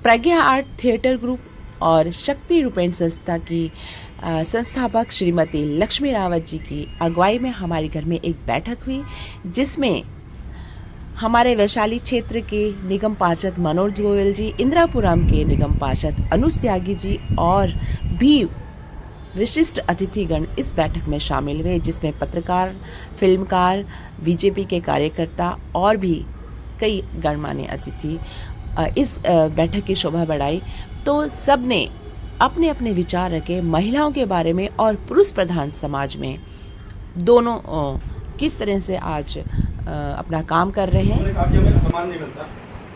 प्रज्ञा art theatre group और शक्ति रूपेण संस्था की संस्थापक श्रीमती लक्ष्मी रावत जी की अगुवाई में हमारे घर में एक बैठक हुई, जिसमें हमारे वैशाली क्षेत्र के निगम पार्षद मनोज गोयल जी, इंदिरापुरम के निगम पार्षद अनुज त्यागी जी और भी विशिष्ट अतिथिगण इस बैठक में शामिल हुए, जिसमें पत्रकार, फिल्मकार, बीजेपी के कार्यकर्ता और भी कई गणमान्य अतिथि इस बैठक की शोभा बढ़ाई। तो सब ने अपने अपने विचार रखे महिलाओं के बारे में और पुरुष प्रधान समाज में दोनों किस तरह से आज अपना काम कर रहे हैं। हमें सम्मान नहीं मिलता,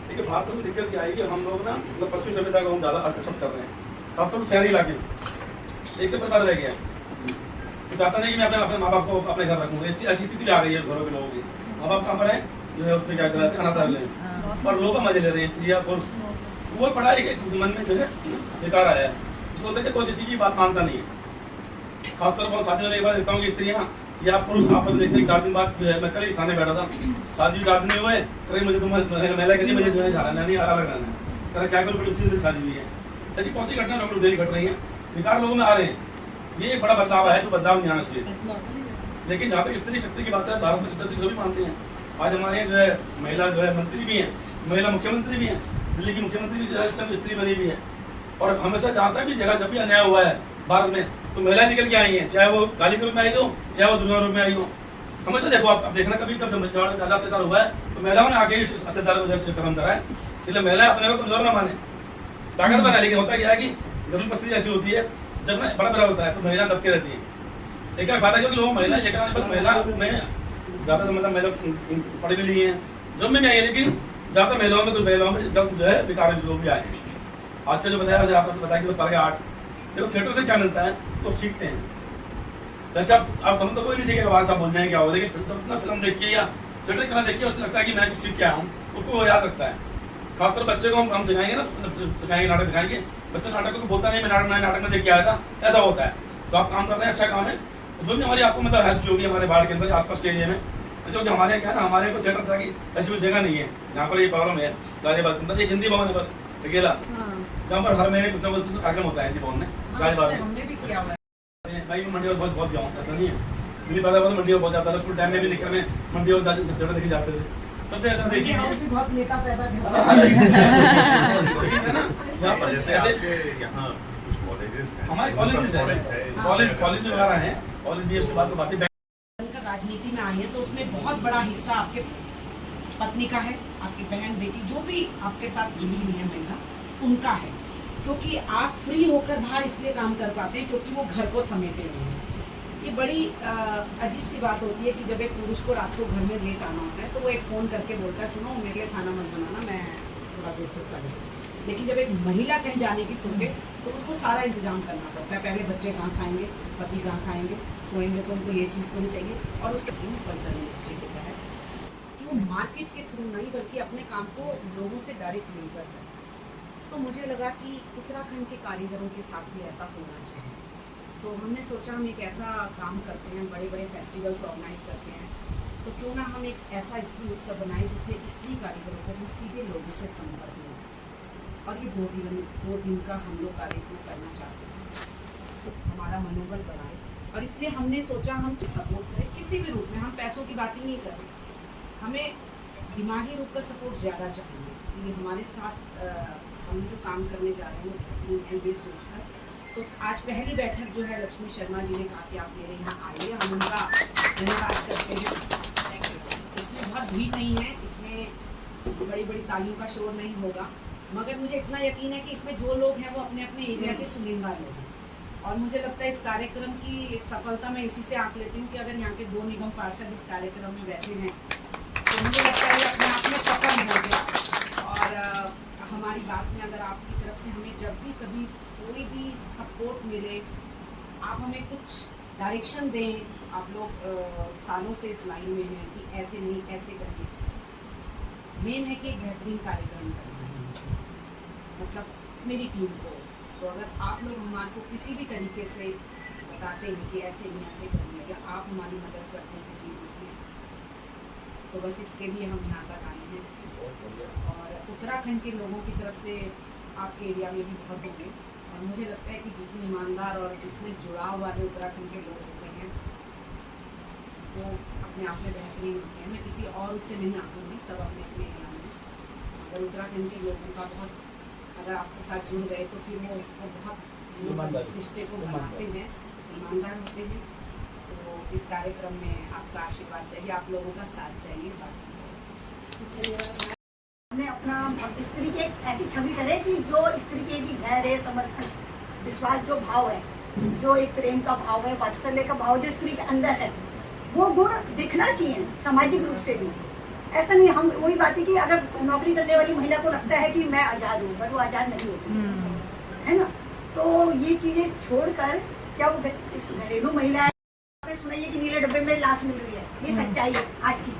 लेकिन भारत में दिक्कत क्या है कि हम लोग ना मतलब पश्चिमी सभ्यता को हम ज़्यादा आकर्षित कर रहे हैं, खासतौर शहरी इलाके में एक तो परिवार रह गया है। चाहता नहीं कि मैं अपने माँ बाप को अपने घर रखूँ, ऐसी स्थिति आ गई है घरों के लोगों की। माँ बाप कहाँ पर है, जो है उससे क्या चलाते हैं, अनाथ और लोग मजे ले रहे हैं, स्त्रियाँ पुरुष। वो पढ़ाई के मन में जो है बेकार आया है, उसको लेकर कोई किसी की बात मानता नहीं है। खासतौर पर शादी होने के बाद देखता हूँ कि स्त्रियाँ या पुरुष आप देखते हैं 4 दिन बाद जो है, मैं कल ही थाने बैठा था, शादी 4 दिन हुए, कहीं मुझे तो महिला करिए, मुझे जो है जाना नहीं, अलग रहना है, कह क्या करूँ, बड़ी अच्छी मेरी शादी हुई है। ऐसी कौन सी घटना लोग डेली घट रही है, विकार लोगों में आ रहे हैं। ये एक बड़ा बदलाव है जो बदलाव नहीं आना चाहिए। लेकिन जहाँ तक स्त्री शक्ति की बात है, भारत में स्त्री को भी मानते हैं। आज हमारे यहाँ जो है महिला जो है मंत्री भी हैं, महिला मुख्यमंत्री भी हैं, दिल्ली की मुख्यमंत्री भी जो है सब स्त्री बनी भी है। और हमेशा जहाँ तक भी जगह जब भी अन्याय हुआ है भारत में, तो महिलाएं निकल के आई हैं, चाहे वो काली के रूप में आई हो, चाहे वो दुर्गा रूप में आई हो। हमेशा देखो आप देखना, कभी कब ज़्यादा अत्याचार हुआ है तो महिलाओं ने आगे इस अत्याचार को खत्म करा है। इसलिए महिलाएं अपने को कमजोर ना माने, ताकतवर है। लेकिन होता क्या है कि जरूर परिस्थिति ऐसी होती है, जब ना बड़ा होता है तो महिला दबके रहती है। एक फायदा क्योंकि लोग महिला ये कराने पर महिला में ज़्यादा मतलब महिला पढ़ी भी नहीं है, जब में भी आई है, लेकिन ज़्यादा महिलाओं में कुछ महिलाओं में जब जो है विकार जो भी आए हैं। आज का जो बताया, आपने बताया कि प्रज्ञा आर्ट देखो थिएटर से क्या मिलता है तो सीखते हैं। जैसे आप समझ तो कोई नहीं सीखेगा, बात आप बोल जाएंगे क्या हो, लेकिन जब अपना फिल्म देख के या थिएटर कला देख के उसको लगता है कि मैं कुछ सीख के आया हूँ, उसको वो याद रखता है। खासतौर बच्चे को हम सिखाएंगे ना, सिखाएंगे, नाटक दिखाएंगे, बच्चा नाटक को बोलता नहीं मैं नाटक में देख के आया था, ऐसा होता है। तो आप काम कर रहे हैं, अच्छा काम है। जो भी हमारी आपको मतलब हेल्प जो होगी हमारे बाढ़ के अंदर आसपास के एरिया में, जैसे कि हमारे क्या है ना, हमारे को थिएटर की ऐसी कोई जगह नहीं है जहाँ पर ये प्रॉब्लम है। गाजियाबाद के अंदर एक हिंदी भवन है बस अकेला, जहाँ पर हर महीने कुछ ना कुछ कार्यक्रम होता है हिंदी भवन में। गाजियाबाद में भाई मैं मंडी बहुत जाऊँ, ऐसा नहीं है, मेरी पता बहुत मंडी बहुत जाता है। स्कूल टाइम में भी निकल में मंडी थिएटर देखे जाते थे, सबसे ऐसा देखिए बहुत नेता पैदा हमारे कॉलेज वगैरह हैं, कॉलेज भी उसके बाद बातें राजनीति में आई है, तो उसमें बहुत बड़ा हिस्सा आपके पत्नी का है, आपकी बहन बेटी जो भी आपके साथ जुड़ी हुई है महिला, उनका है। क्योंकि आप फ्री होकर बाहर इसलिए काम कर पाते हैं क्योंकि वो घर को समेटे हुए हैं। ये बड़ी अजीब सी बात होती है कि जब एक पुरुष को रात को घर में लेट आना होता है तो वो एक फ़ोन करके बोलता है, सुनो मेरे लिए खाना मत बनाना, मैं थोड़ा दोस्तों के साथ। लेकिन जब एक महिला कहीं जाने की सोचे तो उसको सारा इंतजाम करना पड़ता है। पहले बच्चे कहाँ खाएंगे, पति कहाँ खाएंगे, सोएंगे तो उनको ये चीज़ तो नहीं चाहिए। और उसके कल्चर इंडस्ट्री के तहत कि वो मार्केट के थ्रू नहीं बल्कि अपने काम को लोगों से डायरेक्ट मिलकर है। तो मुझे लगा कि उत्तराखंड के कारीगरों के साथ भी ऐसा होना चाहिए। तो हमने सोचा हम एक ऐसा काम करते हैं, बड़े बड़े फेस्टिवल्स ऑर्गेनाइज करते हैं, तो क्यों ना हम एक ऐसा स्त्री उत्सव बनाएं जिसमें स्त्री कारीगरों को हम सीधे लोगों से संपर्क में। और ये 2 दिन का हम लोग कार्यक्रम करना चाहते हैं, तो हमारा मनोबल बढ़ाए। और इसलिए हमने सोचा हम सपोर्ट करें किसी भी रूप में। हम पैसों की बात ही नहीं कर रहे, हमें दिमागी रूप का सपोर्ट ज़्यादा चाहिए कि हमारे साथ हम जो काम करने जा रहे हैं वो ये सोचकर। तो आज पहली बैठक जो है लक्ष्मी शर्मा जी ने कहा कि आप मेरे यहाँ आइए, हम उनका धन्यवाद करते हैं। इसमें बहुत भीड़ नहीं है, इसमें बड़ी बड़ी तालियों का शोर नहीं होगा, मगर मुझे इतना यकीन है कि इसमें जो लोग हैं वो अपने अपने एरिया के चुनिंदा लोग हैं। और मुझे लगता है इस कार्यक्रम की सफलता मैं इसी से आंक लेती हूँ कि अगर यहाँ के 2 निगम पार्षद इस कार्यक्रम में बैठे हैं तो मुझे लगता है अपने आप में सफल हो गया। और हमारी बात में अगर आपकी तरफ से हमें जब भी कभी कोई भी सपोर्ट मिले, आप हमें कुछ डायरेक्शन दें। आप लोग सालों से इस लाइन में हैं कि ऐसे नहीं ऐसे करिए। मेन है कि एक बेहतरीन कार्यक्रम करना है, मतलब मेरी टीम को। तो अगर आप लोग हमारे को किसी भी तरीके से बताते हैं कि ऐसे नहीं ऐसे करिए, या आप हमारी मदद करते हैं किसी रूप में, तो बस इसके लिए हम यहाँ तक आए हैं। और उत्तराखंड के लोगों की तरफ से आपके एरिया में भी बहुत होंगे, और मुझे लगता है कि जितने ईमानदार और जितने जुड़ाव वाले उत्तराखंड के लोग होते हैं वो अपने आप में बेहतरीन होते हैं। मैं किसी और उससे नहीं आऊँगी, सब अपने अपने एरिया में। अगर उत्तराखंड के लोगों का बहुत अगर आपके साथ जुड़ गए तो फिर वो उसको बहुत इस रिश्ते को बनाते हैं, ईमानदार होते हैं। तो इस कार्यक्रम में आपका आशीर्वाद चाहिए, आप लोगों का साथ चाहिए। हमने अपना स्त्री की एक ऐसी छवि करे कि जो स्त्री के भी धैर्य, समर्पण, विश्वास जो भाव है, जो एक प्रेम का भाव है, वात्सल्य का भाव जो स्त्री के अंदर है, वो गुण दिखना चाहिए सामाजिक रूप से भी। ऐसा नहीं, हम वही बात है कि अगर नौकरी करने वाली महिला को लगता है कि मैं आज़ाद हूँ, बट वो आज़ाद नहीं होती है ना। तो ये चीज़ें छोड़कर जब इस घरेलू महिला है, सुनाइए कि नीले डब्बे में लाश मिल रही है, ये सच्चाई है आज की।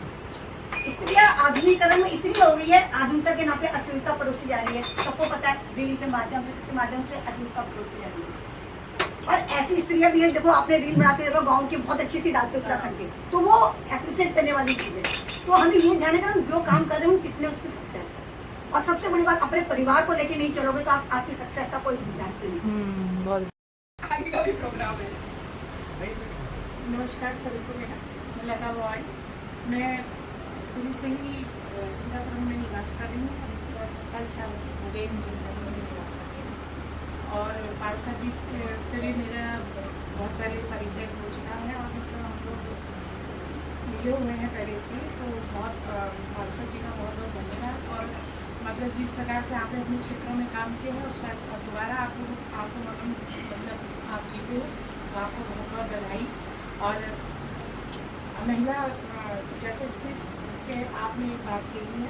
स्त्रियाँ आधुनिकरण में इतनी हो गई है, आधुनिकता के नाम पे अश्लीलता परोसी जा रही है। सबको पता है रील के माध्यम से, इसके माध्यम से अश्लीलता परोसी जा रही है। और ऐसी स्त्रियां भी हैं, देखो आपने रील बनाते देखो गाँव की बहुत अच्छी सी डालते उत्तराखंड के, तो वो एप्रिशिएट करने वाली चीज़ है। तो हमें ये ध्यान रखना, हम जो काम कर रहे हैं कितने उस पर सक्सेस है। और सबसे बड़ी बात, अपने परिवार को लेके नहीं चलोगे तो आपकी सक्सेस का कोई गारंटी नहीं। बहुत आगे का भी प्रोग्राम है। नमस्कार सभी को, मैं लता रॉय। मैं शुरू से ही इंदिरापुरम में निवास कर रही हूँ और इसके बाद 27 साल से हो गए मुझे इंदिरापुरम में निवास करते हैं। और पारसा जी से भी मेरा बहुत पहले परिचय हो चुका है और मतलब हम लोग मिले हुए हैं पहले से। तो बहुत पारसा जी का बहुत बहुत धन्यवाद। और मतलब जिस प्रकार से आपने अपने क्षेत्रों में काम किया है उस पर दोबारा आपको मतलब आप जीते हो, तो आपको बहुत बहुत बधाई। और महिला जैसे स्त्री के आपने बात की है,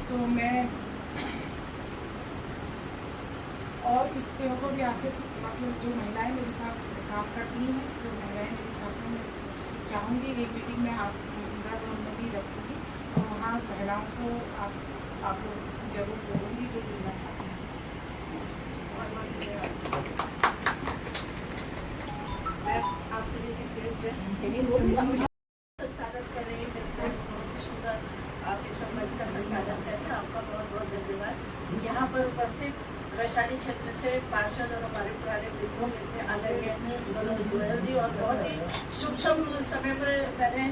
तो मैं और स्त्रियों को भी आपके मतलब जो महिलाएं मेरे साथ काम करती हैं, जो महिलाएं मेरे साथ में, मैं चाहूँगी एक मीटिंग में आप इंदिरापुरम में भी रखूँगी और वहाँ महिलाओं को आप लोग इसमें जरूर जोड़ूँगी जो जुड़ना चाहते हैं। मैं आपसे संचालन कर रही है, बहुत ही सुंदर आप इस मंच का संचालन कर रहे हैं, आपका बहुत बहुत धन्यवाद। यहाँ पर उपस्थित वैशाली क्षेत्र से पार्षद और हमारे पुराने मित्रों में से आदरणीय मनोज गोयल जी, और बहुत ही शुभ समय पर मैंने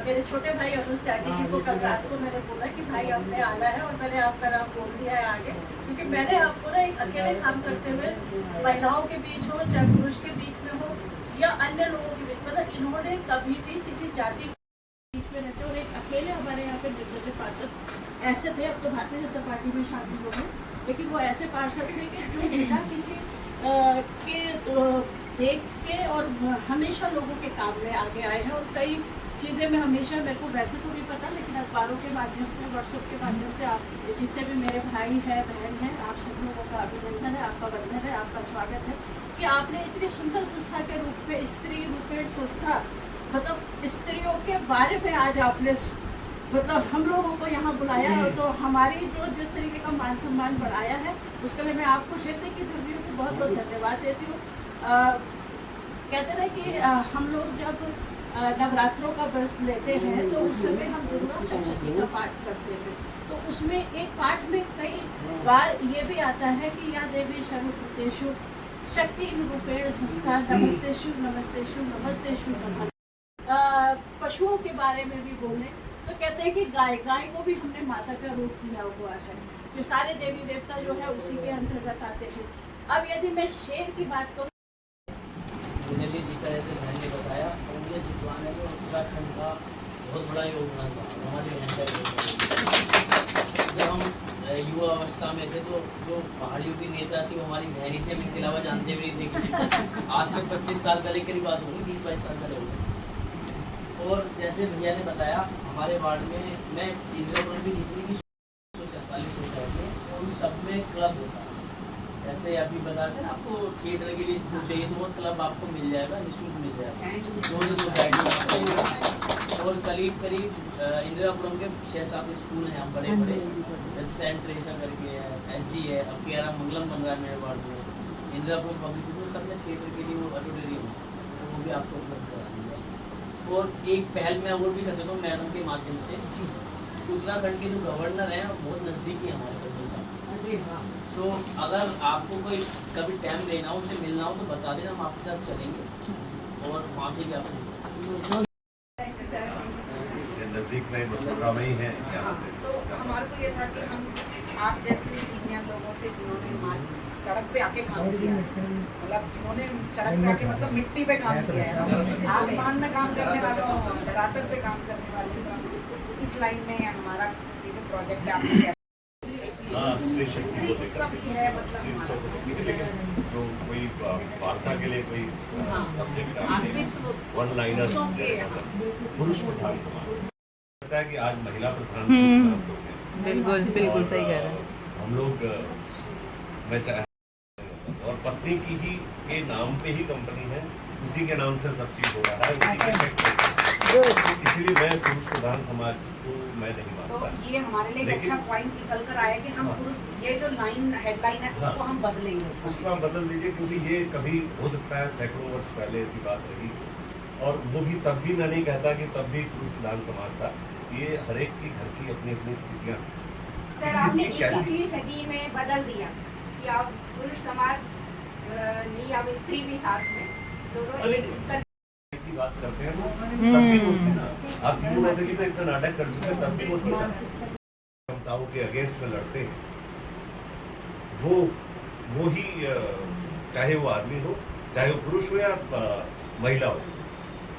मेरे छोटे भाई अनुज त्यागी जी को कल रात को मैंने बोला कि भाई आपने आना है, और मैंने आपका नाम बोल दिया है आगे, क्योंकि मैंने आपको ना एक अकेले काम करते हुए महिलाओं के बीच हो चाहे पुरुष के बीच में हो या अन्य लोगों के बीच, मतलब इन्होंने कभी भी किसी जाति के बीच में रहते, और एक अकेले हमारे यहाँ पे निर्दलीय पार्षद ऐसे थे, अब तो भारतीय जनता पार्टी में शामिल हो गए, लेकिन वो ऐसे पार्षद थे कि जो बिना किसी के देख के और हमेशा लोगों के काम में आगे आए हैं। और कई चीज़ें में हमेशा, मेरे को वैसे तो नहीं पता, लेकिन अखबारों के माध्यम से, व्हाट्सएप के माध्यम से आप जितने भी मेरे भाई हैं बहन हैं, आप सब लोगों का अभिनंदन है, आपका वंदन है, आपका स्वागत है कि आपने इतनी सुंदर संस्था के रूप में, स्त्री रूपेण संस्था, मतलब स्त्रियों के बारे में आज आपने मतलब हम लोगों को यहाँ बुलाया है, तो हमारी जो जिस तरीके का मान सम्मान बढ़ाया है उसके लिए मैं आपको हृदय की धुरियों से बहुत बहुत धन्यवाद देती हूँ। कहते हैं कि हम लोग जब नवरात्रों का व्रत लेते हैं तो उस समय हम दुर्गा सप्तशती का पाठ करते हैं, तो उसमें एक पाठ में कई बार ये भी आता है कि या देवी सर्वभूतेषु शक्ति रूपेण संस्कार नमस्तेषु नमस्तेषु नमस्तेषु नमः। पशुओं के बारे में भी बोले तो कहते हैं कि गाय को भी हमने माता का रूप दिया हुआ है, कि सारे देवी देवता जो है उसी के अंतर्गत आते हैं। अब यदि मैं शेर की बात करूँ, जी का जैसे बहन ने बताया, और मुझे जितवाने में उत्तराखंड का बहुत बड़ा योगदान था, हमारी बहन का योगदान। जब हम युवा अवस्था में थे तो जो पहाड़ियों की नेता थी वो हमारी बहन ही थी, हम इनके अलावा जानते भी नहीं थे किसी। आज से 25 साल पहले की बात होगी, 20-22 साल पहले होगी। और जैसे भैया ने बताया, हमारे वार्ड में मैं इंदिरापुरम की जितनी भी 147 सोसाइटी है उन सब में क्लब होता है। जैसे अभी बताते हैं आपको थिएटर के लिए चाहिए तो वो क्लब आपको मिल जाएगा, निःशुल्क मिल जाएगा जो सोसाइटी। और करीब इंदिरापुरम के 6-7 स्कूल हैं यहाँ बड़े बड़े, जैसे सेंट ट्रेसा करके है, SG है, अब KR मंगलम बन रहा है मेरे वार्ड में, इंदिरापुरम पब्लिक स्कूल, सब में थिएटर के लिए वो ऑडिटोरियम है, तो वो भी आपको उपलब्ध करा देंगे। और एक पहल मैं और भी कर सकता हूँ मैडम के माध्यम से। उत्तराखंड के जो गवर्नर हैं बहुत नज़दीकी हमारे को साथ, तो अगर आपको कोई कभी टाइम देना हो, उनसे मिलना हो तो बता देना, हम आपके साथ चलेंगे और वहाँ से भी आपको नज़दीक में मसूरा में ही है यहाँ से। तो हमारे को ये था कि हम आप जैसे सीनियर लोगों से जिन्होंने सड़क पे आके काम किया है, मतलब जिन्होंने सड़क पे आके मतलब मिट्टी पे काम किया है, आसमान में काम करने वालों, धरातल पे काम करने वालों का इस लाइन में हमारा ये जो प्रोजेक्ट है आपने हाँ, स्त्री शक्ति को लेकर सभी है मतलब लेकिन तो कोई वार्ता के लिए कोई सब्जेक्ट अस्तित्व वन लाइनर पुरुषों के पुरुष प्रधान समाज लगता है कि आज महिला प्रधान लोग हैं। बिल्कुल बिल्कुल सही कह रहे हैं। हम लोग मैं और पत्नी की ही के नाम पे ही कंपनी है, उसी के नाम से सब चीज हो रहा है, उसी के इसीलिए मैं पुरुष प्रधान समाज को मैं नहीं तो मानता। ये हमारे लिए एक अच्छा पॉइंट निकल कर आया कि हम हाँ। पुरुष ये जो लाइन हेडलाइन है उसको हम बदलेंगे उस उसको समय। आप बदल दीजिए, क्योंकि ये कभी हो सकता है सैकड़ों वर्ष पहले ऐसी बात रही, और वो भी तब भी मैं नहीं कहता कि तब भी पुरुष प्रधान समाज था। ये हर एक की घर की अपनी अपनी स्थितियाँ। सर आपने किसकी कैसी- 21वीं सदी में बदल दिया कि अब पुरुष समाज नहीं, अब स्त्री भी साथ में दोनों एक की बात करते हैं तो तब भी वो थी ना। आप हिंदू मैत्री पे इतना नाटक कर चुके हैं, तब भी वो थी ना। क्षमताओं के अगेंस्ट में लड़ते हैं, वो ही चाहे वो आदमी हो, चाहे वो पुरुष हो या महिला हो,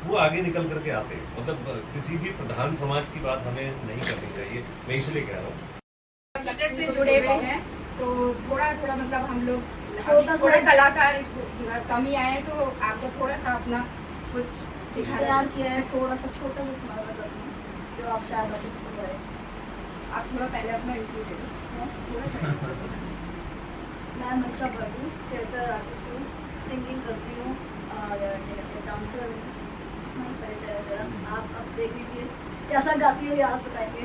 वो आगे निकल करके आते हैं। मतलब किसी भी प्रधान समाज की बात हमें नहीं करनी चाहिए, मैं इसलिए कह रहा हूँ। टीचर से जुड़े हुए हैं तो थोड़ा थोड़ा मतलब हम लोग छोटा सा- थोड़े कलाकार कमी आए तो आपको थोड़ा सा अपना कुछ कुछ तैयार किया है, थोड़ा सा छोटा सा स्मारक बताती हूँ जो आप शायद अभी से करें। आप थोड़ा पहले अपना इंटरव्यू दे दो थोड़ा सा मैं मनीषा बर्गू, थिएटर आर्टिस्ट हूँ, सिंगिंग करती हूँ और क्या कहते हैं डांसर हूँ। हाँ, परिचय है मेरा, आप अब देख लीजिए कैसा गाती हूँ, याद बताएंगे।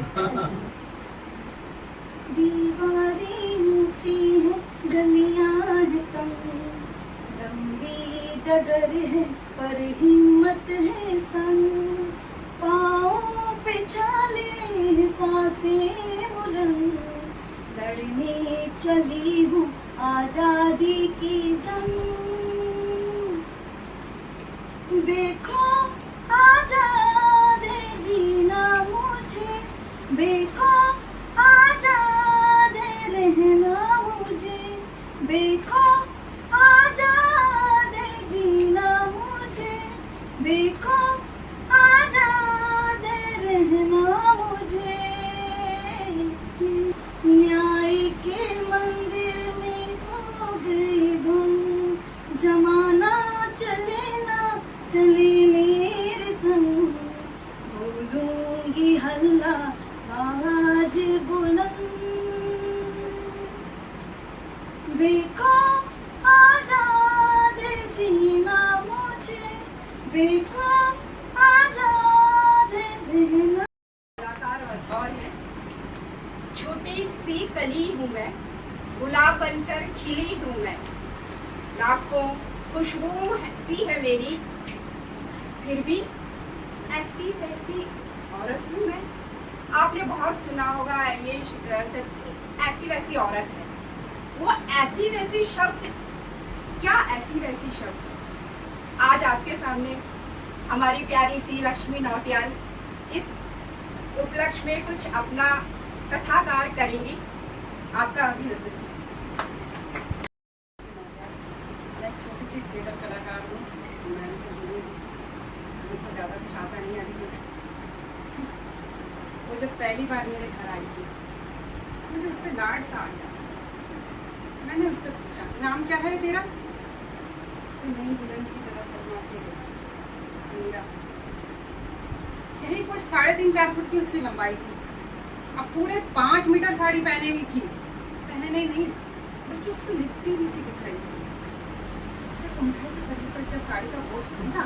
दीवारें ऊंची है, गलियां है तंग, लंबी डगर है पर हिम्मत है संग, पाँव पे छाले सांसें बुलंद, लड़ने चली हूँ आजादी की जंग, बेखौफ आजाद है जीना मुझे, बेखौफ आजाद है रहना मुझे, बेखौफ आजाद है जीना मुझे, बेखौफ आजाद है रहना मुझे। न्याय के मंदिर में हो गई भंग, जमाना चले ना चले मेरे संग, बोलूंगी हल्ला आवाज बुलंद, बेखौफ आजाद है जीना मुझे, बेखौफ आजाद है रहना। कलाकार और है, छोटी सी कली हूँ मैं, गुलाब बनकर खिली हूँ मैं, लाखों खुशबू सी है मेरी, फिर भी ऐसी वैसी औरत हूँ मैं। आपने बहुत सुना होगा ये ऐसी वैसी औरत है, वो ऐसी वैसी शब्द, क्या ऐसी वैसी शब्द आज आपके सामने हमारी प्यारी सी लक्ष्मी नौटियाल इस उपलक्ष्य में कुछ अपना कथाकार करेंगी। आपका अभिनंदन। मैं एक छोटी सी थिएटर कलाकार हूँ, मैं उनसे जुड़ी हूँ, मुझको ज़्यादा कुछ आता नहीं अभी तक। वो जब पहली बार मेरे घर आई थी, मुझे उस पर लाड सा आ गया। मैंने उससे पूछा, नाम क्या है रे तेरा? तो नई दुल्हन की तरह शर्माते हुए, मीरा। यही कुछ 3.5-4 फुट की उसकी लंबाई थी। अब पूरे 5 मीटर साड़ी पहने हुई थी, पहने नहीं बल्कि उसमें लिट्टी भी सी दिख रही थी। उसके कुंठे से शरीर पर इतना साड़ी का बोझ नहीं था।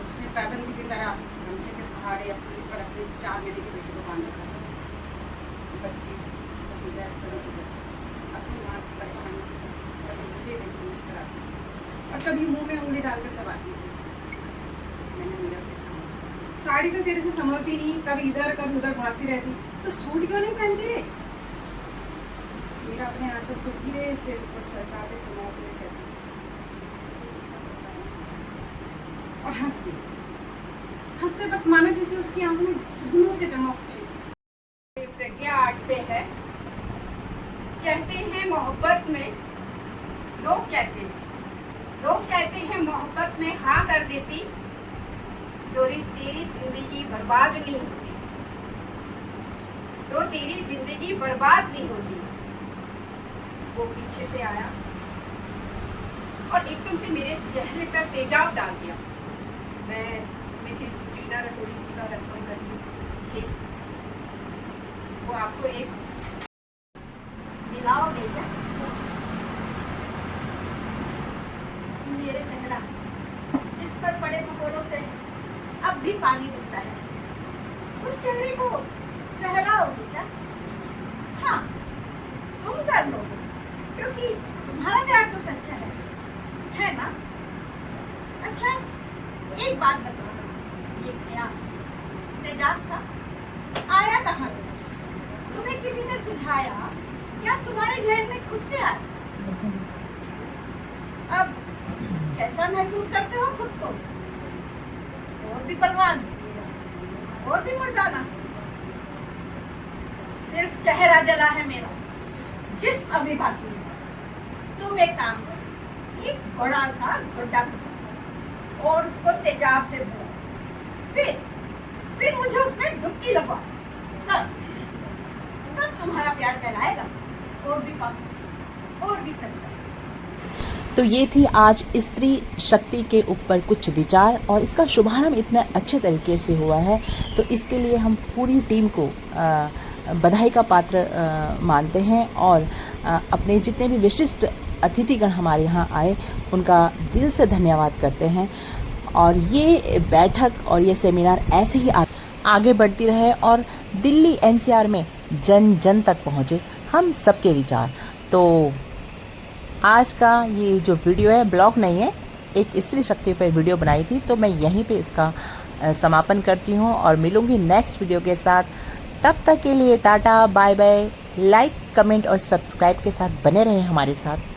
उसने पाबंदी की तरह गमछे के सहारे अपने 4 महीने के बेटे को बांध रखा था। बच्ची कभी इधर कभी उधर अपनी माँ की परेशानी से कभी मुझे देखती मुस्कुराती और कभी मुंह में उंगली डालकर चबाती थी। मैंने मीरा से कहा, साड़ी तो तेरे से संभलती नहीं, कभी इधर कभी उधर भागती रहती, तो सूट क्यों नहीं पहनती रे? फिर अपने आंचल को धीरे से ऊपर सरकाते समय अपने कहते और हंसते वक्त मानो जैसे उसकी आंखों में जुगनू से चमक उठी। प्रज्ञा आर्ट से है। कहते हैं मोहब्बत में लोग कहते हैं मोहब्बत में हाँ कर देती तो तेरी जिंदगी बर्बाद नहीं होती, तो तेरी जिंदगी बर्बाद नहीं होती। वो पीछे से आया और एकदम से मेरे चेहरे पर तेजाब डाल दिया। मैं मिसेस रीना रतौड़ी जी का वेलकम करती हूँ। प्लीज वो आपको एक मिलाओ दे क्या मेरे चेहरा जिस पर पड़े पकोड़ों से अब भी पानी रिसता है, उस चेहरे को सहलाओगे क्या? हाँ तुम कर लोगे, क्योंकि तुम्हारा प्यार तो सच्चा है ना? अच्छा एक बात बताओ, ये ख्याल तेजाब का आया कहाँ से? तुम्हें किसी ने सुझाया या तुम्हारे जहन में खुद से आया? अब कैसा महसूस करते हो खुद को? और भी बलवान, और भी मर्दाना। सिर्फ चेहरा जला है मेरा, जिस्म अभी बाकी है। तुम एक काम करो, एक बड़ा सा गड्ढा करो और उसको तेजाब से भरो, फिर मुझे उसमें डुबकी लगाओ। तब तुम्हारा प्यार कहलाएगा और भी पाक और भी सच्चा। तो ये थी आज स्त्री शक्ति के ऊपर कुछ विचार, और इसका शुभारंभ इतने अच्छे तरीके से हुआ है, तो इसके लिए हम पूरी टीम को बधाई का पात्र मानते हैं, और अपने जितने भी विशिष्ट अतिथिगण हमारे यहाँ आए उनका दिल से धन्यवाद करते हैं। और ये बैठक और ये सेमिनार ऐसे ही आगे बढ़ती रहे और दिल्ली एनसीआर में जन जन तक पहुँचे हम सबके विचार। तो आज का ये जो वीडियो है, ब्लॉग नहीं है, एक स्त्री शक्ति पर वीडियो बनाई थी, तो मैं यहीं पे इसका समापन करती हूँ और मिलूँगी नेक्स्ट वीडियो के साथ। तब तक के लिए tata bye bye. Like comment और सब्सक्राइब के साथ बने रहे हमारे साथ।